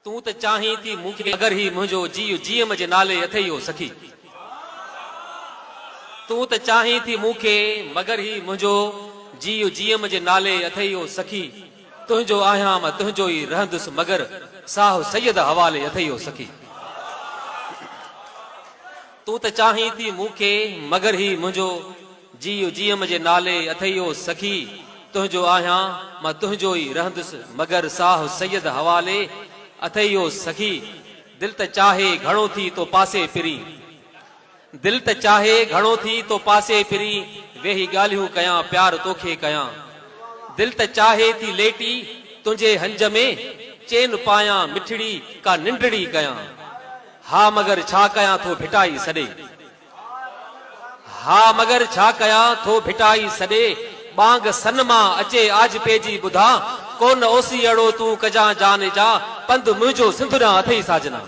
तू त चाहीं थी मूंखे मगर ही मुंहिंजो जीउ जीएम जे नाले अथई हो सखी। तू त चाहीं थी मूंखे मगर ही मुंहिंजो जीउ जीएम जे नाले अथई हो सखी। तुंहिंजो आहियां मां तुंहिंजो ई रहंदुसि मगर साहु सैयद हवाले अथई हो सखी। तू त चाहीं थी मूंखे मगर ही मुंहिंजो जीउ जीएम जे नाले अथई हो सखी। तुंहिंजो आहियां मां तुंहिंजो ई रहंदुसि मगर साहु सैयद हवाले अथई हो सखी। दिल त चाहे घणो थी तो पासे फिरी, दिल त चाहे घणो थी तो पासे फिरी, वेही ॻाल्हियूं कयां प्यार तोखे कयां। दिल त चाहे थी लेटी तुंहिंजे हंज में, चैन पायां मिठड़ी का निंडड़ी कयां। हा मगर छा कयां थो भिटाई सॾे, हा मगर छा कयां थो भिटाई सॾे। बांग सन मां अचे आज पेजी ॿुधा, कोन ओसी अड़ो तूं कजां जान जा, पंध मुंहिंजो सिंधुरा अथई साजना।